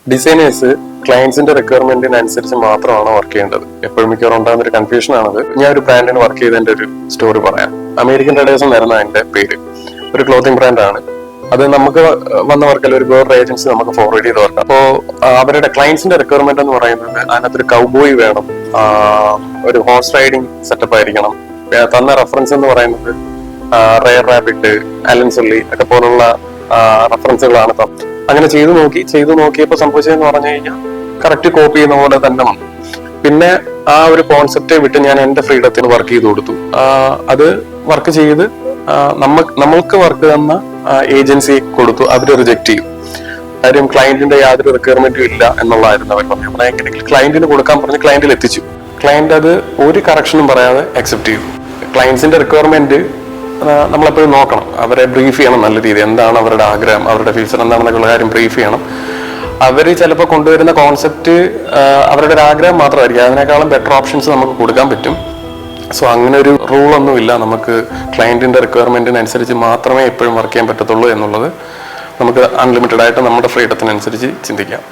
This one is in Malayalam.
ഡിസൈനേഴ്സ് ക്ലയൻസിന്റെ റിക്വയർമെന്റിനനുസരിച്ച് മാത്രമാണ് വർക്ക് ചെയ്യേണ്ടത്. എപ്പോഴും മിക്കവാറും ഉണ്ടാകുന്ന ഒരു കൺഫ്യൂഷൻ ആണത്. ഞാൻ ഒരു ബ്രാൻഡിന് വർക്ക് ചെയ്തതിന്റെ ഒരു സ്റ്റോറി പറയാം. അമേരിക്കൻ ട്രേഡേഴ്സ് എന്നായിരുന്നു അതിന്റെ പേര്. ഒരു ക്ലോത്തിങ് ബ്രാൻഡാണ് അത്. നമുക്ക് വന്ന വർക്കല്ല, ഒരു വേറൊരു ഏജൻസി നമുക്ക് ഫോർവേഡ് ചെയ്ത് വർക്ക്. അപ്പോൾ അവരുടെ ക്ലയൻസിന്റെ റിക്വയർമെന്റ് എന്ന് പറയുന്നത് അതിനകത്തൊരു കൗബോയ് വേണം, ഒരു ഹോഴ്സ് റൈഡിങ് സെറ്റപ്പ് ആയിരിക്കണം. തന്ന റെഫറൻസ് എന്ന് പറയുന്നത് റെയർ റാബിറ്റ്, അലൻസുള്ളി ഒക്കെ പോലുള്ള റെഫറൻസുകളാണ് തന്നത്. അങ്ങനെ ചെയ്തു നോക്കിയപ്പോൾ സംഭവിച്ചതെന്ന് പറഞ്ഞു കഴിഞ്ഞാൽ കറക്റ്റ് കോപ്പി ചെയ്യുന്ന പോലെ തന്നെ വന്നു. പിന്നെ ആ ഒരു കോൺസെപ്റ്റ് വിട്ട് ഞാൻ എന്റെ ഫ്രീഡത്തിന് വർക്ക് ചെയ്ത് കൊടുത്തു. അത് വർക്ക് ചെയ്ത് നമ്മൾക്ക് വർക്ക് തന്ന ഏജൻസി കൊടുത്തു. അവര് റിജക്ട് ചെയ്യും. കാര്യം ക്ലയന്റിന്റെ യാതൊരു റിക്വയർമെന്റും ഇല്ല എന്നുള്ളതായിരുന്നു അവർ പറഞ്ഞു. നമ്മളെ എങ്ങനെയെങ്കിലും ക്ലയന്റിന് കൊടുക്കാൻ പറഞ്ഞ് ക്ലയന്റിൽ എത്തിച്ചു. ക്ലയന്റ് അത് ഒരു കറക്ഷനും പറയാതെ അക്സെപ്റ്റ് ചെയ്തു. ക്ലയൻസിന്റെ റിക്വയർമെന്റ് നമ്മളെപ്പോഴും നോക്കണം, അവരെ ബ്രീഫ് ചെയ്യണം നല്ല രീതിയിൽ. എന്താണ് അവരുടെ ആഗ്രഹം, അവരുടെ ഫ്യൂച്ചർ എന്താണെന്നൊക്കെയുള്ള കാര്യം ബ്രീഫ് ചെയ്യണം. അവർ ചിലപ്പോൾ കൊണ്ടുവരുന്ന കോൺസെപ്റ്റ് അവരുടെ ഒരു ആഗ്രഹം മാത്രമായിരിക്കും, അതിനേക്കാളും ബെറ്റർ ഓപ്ഷൻസ് നമുക്ക് കൊടുക്കാൻ പറ്റും. സോ അങ്ങനെ ഒരു റൂളൊന്നുമില്ല. നമുക്ക് ക്ലയന്റിന്റെ റിക്വയർമെന്റിനനുസരിച്ച് മാത്രമേ എപ്പോഴും വർക്ക് ചെയ്യാൻ പറ്റത്തുള്ളൂ എന്നുള്ളത് നമുക്ക് അൺലിമിറ്റഡ് ആയിട്ട് നമ്മുടെ ഫ്രീഡത്തിനനുസരിച്ച് ചിന്തിക്കാം.